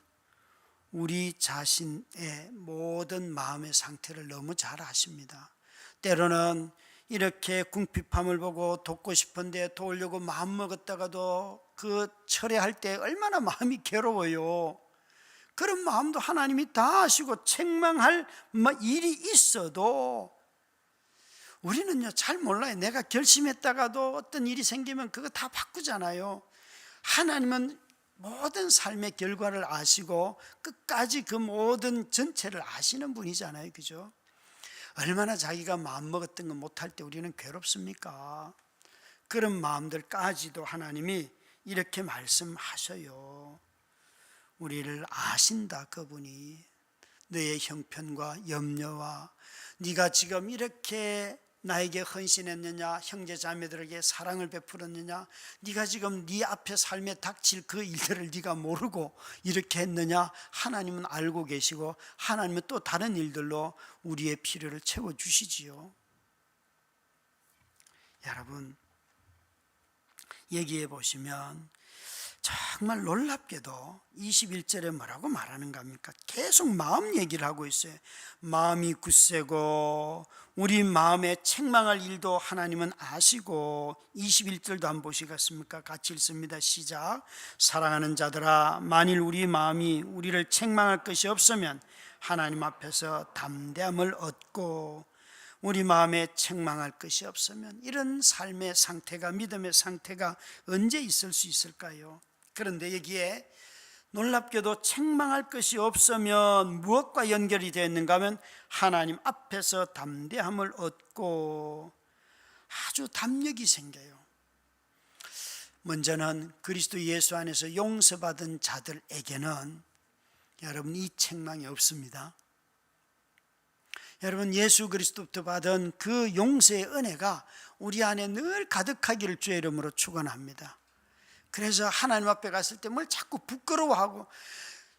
우리 자신의 모든 마음의 상태를 너무 잘 아십니다. 때로는 이렇게 궁핍함을 보고 돕고 싶은데 도우려고 마음먹었다가도 그 철회할 때 얼마나 마음이 괴로워요. 그런 마음도 하나님이 다 아시고 책망할 일이 있어도 우리는요 잘 몰라요. 내가 결심했다가도 어떤 일이 생기면 그거 다 바꾸잖아요. 하나님은 모든 삶의 결과를 아시고 끝까지 그 모든 전체를 아시는 분이잖아요. 그죠? 얼마나 자기가 마음먹었던 거 못할 때 우리는 괴롭습니까? 그런 마음들까지도 하나님이 이렇게 말씀하셔요. 우리를 아신다, 그분이. 너의 형편과 염려와 네가 지금 이렇게 나에게 헌신했느냐, 형제 자매들에게 사랑을 베풀었느냐, 네가 지금 네 앞에 삶에 닥칠 그 일들을 네가 모르고 이렇게 했느냐, 하나님은 알고 계시고 하나님은 또 다른 일들로 우리의 필요를 채워주시지요. 여러분, 여기에 보시면 정말 놀랍게도 21절에 뭐라고 말하는가 합니까? 계속 마음 얘기를 하고 있어요. 마음이 굳세고 우리 마음에 책망할 일도 하나님은 아시고, 21절도 한번 보시겠습니까? 같이 읽습니다. 시작. 사랑하는 자들아, 만일 우리 마음이 우리를 책망할 것이 없으면 하나님 앞에서 담대함을 얻고 우리 마음에 책망할 것이 없으면 이런 삶의 상태가, 믿음의 상태가 언제 있을 수 있을까요? 그런데 여기에 놀랍게도 책망할 것이 없으면 무엇과 연결이 되어 있는가 하면 하나님 앞에서 담대함을 얻고 아주 담력이 생겨요. 먼저는 그리스도 예수 안에서 용서받은 자들에게는 여러분 이 책망이 없습니다. 여러분 예수 그리스도부터 받은 그 용서의 은혜가 우리 안에 늘 가득하기를 주의 이름으로 축원합니다. 그래서 하나님 앞에 갔을 때 뭘 자꾸 부끄러워하고,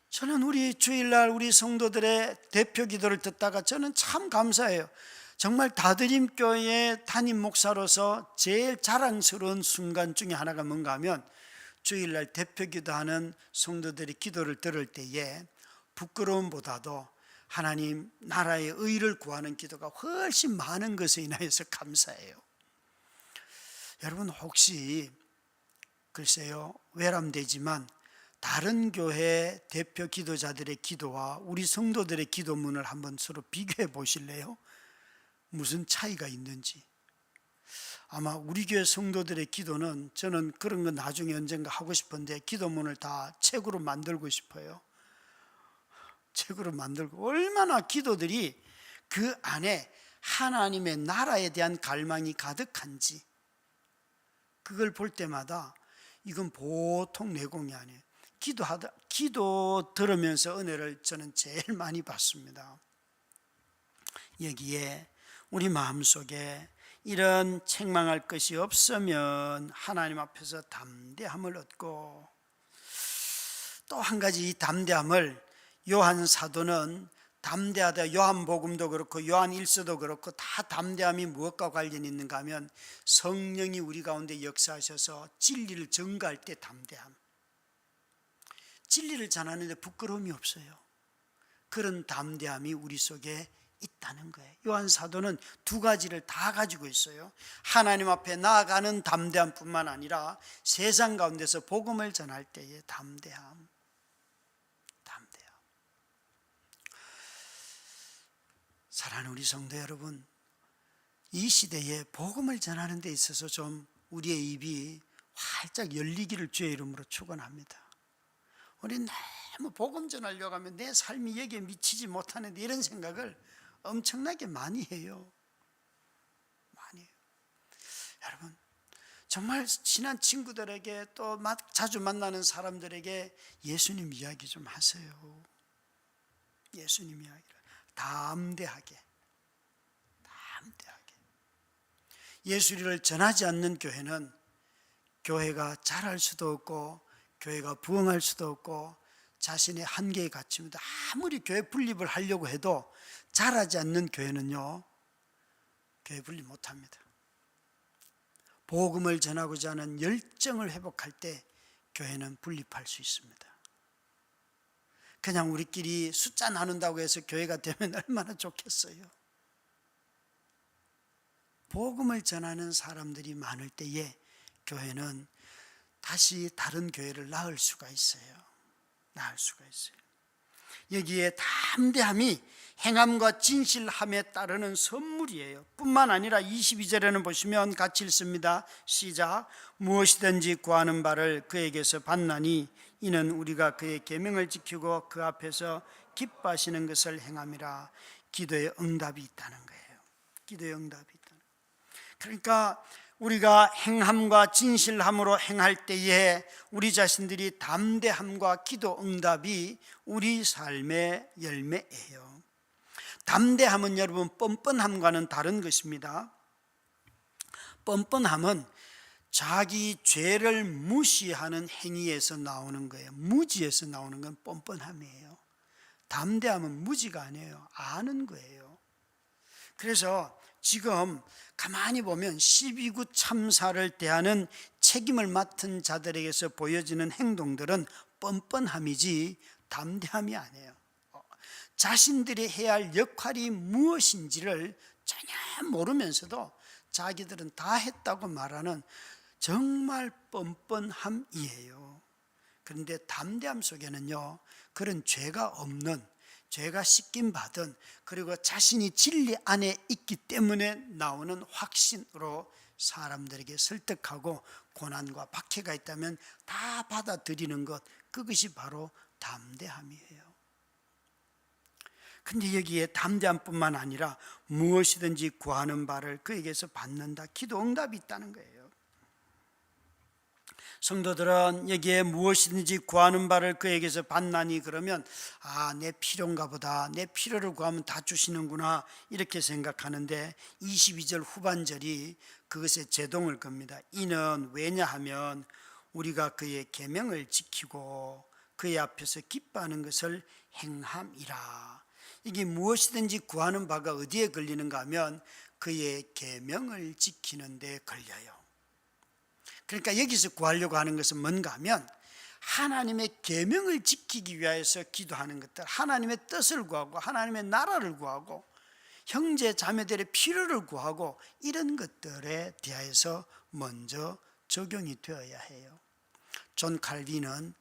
저는 우리 주일날 우리 성도들의 대표 기도를 듣다가 저는 참 감사해요. 정말 다드림교회 담임 목사로서 제일 자랑스러운 순간 중에 하나가 뭔가 하면 주일날 대표 기도하는 성도들의 기도를 들을 때에 부끄러움보다도 하나님 나라의 의를 구하는 기도가 훨씬 많은 것에 인하여서 감사해요. 여러분 혹시 글쎄요 외람되지만 다른 교회 대표 기도자들의 기도와 우리 성도들의 기도문을 한번 서로 비교해 보실래요? 무슨 차이가 있는지. 아마 우리 교회 성도들의 기도는, 저는 그런 거 나중에 언젠가 하고 싶은데 기도문을 다 책으로 만들고 싶어요. 책으로 만들고, 얼마나 기도들이 그 안에 하나님의 나라에 대한 갈망이 가득한지, 그걸 볼 때마다 이건 보통 내공이 아니에요. 기도 들으면서 은혜를 저는 제일 많이 받습니다. 여기에 우리 마음속에 이런 책망할 것이 없으면 하나님 앞에서 담대함을 얻고, 또 한 가지 이 담대함을 요한 사도는 담대하다, 요한복음도 그렇고 요한일서도 그렇고 다 담대함이 무엇과 관련이 있는가 하면 성령이 우리 가운데 역사하셔서 진리를 전가할 때 담대함. 진리를 전하는데 부끄러움이 없어요. 그런 담대함이 우리 속에 있다는 거예요. 요한 사도는 두 가지를 다 가지고 있어요. 하나님 앞에 나아가는 담대함뿐만 아니라 세상 가운데서 복음을 전할 때의 담대함. 사랑하는 우리 성도 여러분, 이 시대에 복음을 전하는 데 있어서 좀 우리의 입이 활짝 열리기를 주의 이름으로 축원합니다. 우리 너무 복음 전하려고 하면 내 삶이 여기에 미치지 못하는데 이런 생각을 엄청나게 많이 해요. 많이 해요. 여러분 정말 친한 친구들에게 또 자주 만나는 사람들에게 예수님 이야기 좀 하세요. 예수님 이야기를 담대하게. 예수를 전하지 않는 교회는 교회가 자랄 수도 없고 교회가 부흥할 수도 없고 자신의 한계에 갇힙니다. 아무리 교회 분립을 하려고 해도 자라지 않는 교회는요, 교회 분립 못합니다. 복음을 전하고자 하는 열정을 회복할 때 교회는 분립할 수 있습니다. 그냥 우리끼리 숫자 나눈다고 해서 교회가 되면 얼마나 좋겠어요. 복음을 전하는 사람들이 많을 때에 교회는 다시 다른 교회를 낳을 수가 있어요. 여기에 담대함이 행함과 진실함에 따르는 선물이에요. 뿐만 아니라 22절에는 보시면 같이 읽습니다. 시작. 무엇이든지 구하는 바를 그에게서 받나니 이는 우리가 그의 계명을 지키고 그 앞에서 기뻐하시는 것을 행함이라. 기도의 응답이 있다는 거예요. 기도의 응답이 있다는 거예요. 그러니까 우리가 행함과 진실함으로 행할 때에 우리 자신들이 담대함과 기도 응답이 우리 삶의 열매예요. 담대함은 여러분 뻔뻔함과는 다른 것입니다. 뻔뻔함은 자기 죄를 무시하는 행위에서 나오는 거예요. 무지에서 나오는 건 뻔뻔함이에요. 담대함은 무지가 아니에요. 아는 거예요. 그래서 지금 가만히 보면 12구 참사를 대하는 책임을 맡은 자들에게서 보여지는 행동들은 뻔뻔함이지 담대함이 아니에요. 자신들이 해야 할 역할이 무엇인지를 전혀 모르면서도 자기들은 다 했다고 말하는 정말 뻔뻔함이에요. 그런데 담대함 속에는요, 그런 죄가 없는 죄가 씻김 받은, 그리고 자신이 진리 안에 있기 때문에 나오는 확신으로 사람들에게 설득하고 고난과 박해가 있다면 다 받아들이는 것, 그것이 바로 담대함이에요. 근데 여기에 담대함 뿐만 아니라 무엇이든지 구하는 바를 그에게서 받는다, 기도 응답이 있다는 거예요. 성도들은 여기에 무엇이든지 구하는 바를 그에게서 받나니, 그러면 내 필요인가 보다, 내 필요를 구하면 다 주시는구나, 이렇게 생각하는데 22절 후반절이 그것에 제동을 겁니다. 이는 왜냐하면 우리가 그의 계명을 지키고 그의 앞에서 기뻐하는 것을 행함이라. 이게 무엇이든지 구하는 바가 어디에 걸리는가 하면 그의 계명을 지키는 데 걸려요. 그러니까 여기서 구하려고 하는 것은 뭔가 하면 하나님의 계명을 지키기 위해서 기도하는 것들, 하나님의 뜻을 구하고 하나님의 나라를 구하고 형제 자매들의 필요를 구하고, 이런 것들에 대해서 먼저 적용이 되어야 해요. 존 칼빈은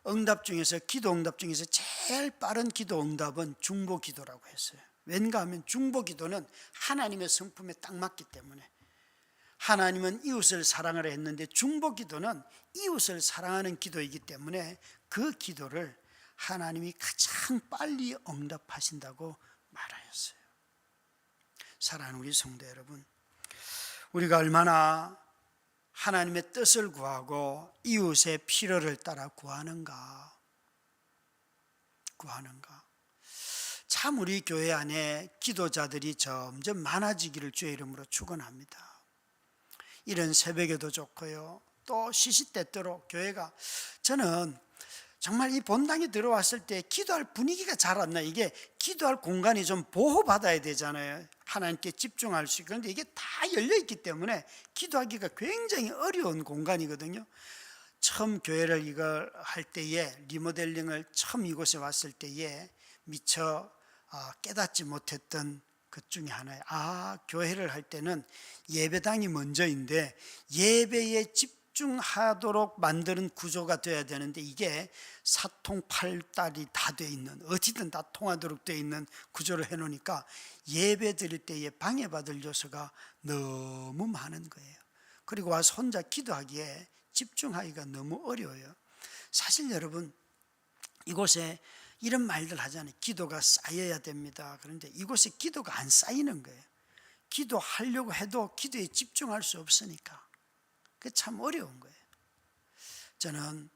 응답 중에서, 기도 응답 중에서 제일 빠른 기도 응답은 중보 기도라고 했어요. 왠가 하면 중보 기도는 하나님의 성품에 딱 맞기 때문에. 하나님은 이웃을 사랑하라 했는데 중보 기도는 이웃을 사랑하는 기도이기 때문에 그 기도를 하나님이 가장 빨리 응답하신다고 말하였어요. 사랑하는 우리 성도 여러분, 우리가 얼마나 하나님의 뜻을 구하고 이웃의 필요를 따라 구하는가. 참 우리 교회 안에 기도자들이 점점 많아지기를 주의 이름으로 축원합니다. 이런 새벽에도 좋고요, 또 시시때때로 교회가, 저는 정말 이 본당에 들어왔을 때 기도할 분위기가 잘 안 나요. 이게 기도할 공간이 좀 보호받아야 되잖아요. 하나님께 집중할 수 있고. 그런데 이게 다 열려있기 때문에 기도하기가 굉장히 어려운 공간이거든요. 처음 교회를 이걸 할 때에, 리모델링을 처음 이곳에 왔을 때에 미처 깨닫지 못했던 것 중에 하나예요. 교회를 할 때는 예배당이 먼저인데 예배에 집중하도록 만드는 구조가 돼야 되는데, 이게 사통팔달이 다 돼 있는, 어디든 다 통하도록 돼 있는 구조를 해놓으니까 예배 드릴 때에 방해받을 요소가 너무 많은 거예요. 그리고 와서 혼자 기도하기에 집중하기가 너무 어려워요. 사실 여러분, 이곳에 이런 말들 하잖아요. 기도가 쌓여야 됩니다. 그런데 이곳에 기도가 안 쌓이는 거예요. 기도하려고 해도 기도에 집중할 수 없으니까. 그게 참 어려운 거예요. 저는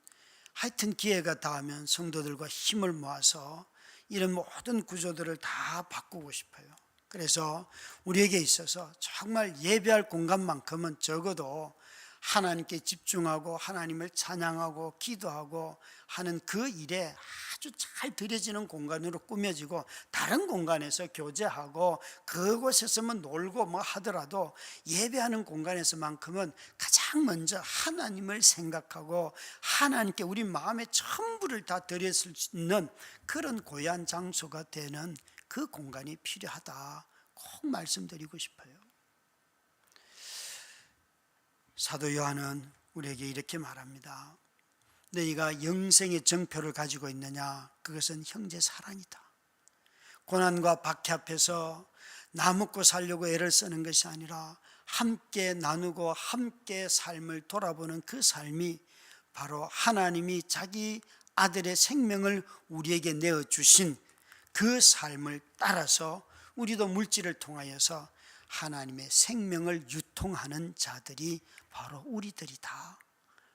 하여튼 기회가 닿으면 성도들과 힘을 모아서 이런 모든 구조들을 다 바꾸고 싶어요. 그래서 우리에게 있어서 정말 예배할 공간만큼은 적어도 하나님께 집중하고 하나님을 찬양하고 기도하고 하는 그 일에 아주 잘 드려지는 공간으로 꾸며지고, 다른 공간에서 교제하고 그곳에서만 놀고 뭐 하더라도 예배하는 공간에서만큼은 가장 먼저 하나님을 생각하고 하나님께 우리 마음의 전부를 다 드렸을 수 있는 그런 고향 장소가 되는 그 공간이 필요하다, 꼭 말씀드리고 싶어요. 사도 요한은 우리에게 이렇게 말합니다. 너희가 영생의 정표를 가지고 있느냐? 그것은 형제 사랑이다. 고난과 박해 앞에서 나 먹고 살려고 애를 쓰는 것이 아니라 함께 나누고 함께 삶을 돌아보는 그 삶이 바로 하나님이 자기 아들의 생명을 우리에게 내어주신 그 삶을 따라서 우리도 물질을 통하여서 하나님의 생명을 유통하는 자들이 바로 우리들이다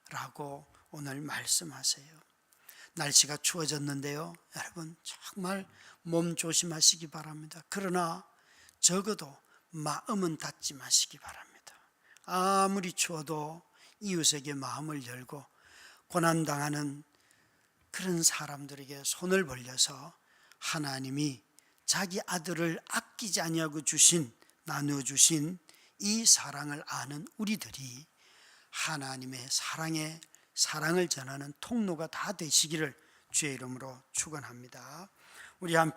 라고 오늘 말씀하세요. 날씨가 추워졌는데요, 여러분 정말 몸 조심하시기 바랍니다. 그러나 적어도 마음은 닫지 마시기 바랍니다. 아무리 추워도 이웃에게 마음을 열고 고난당하는 그런 사람들에게 손을 벌려서 하나님이 자기 아들을 아끼지 아니하고 나눠주신 이 사랑을 아는 우리들이 하나님의 사랑을 전하는 통로가 다 되시기를 주의 이름으로 축원합니다. 우리 함께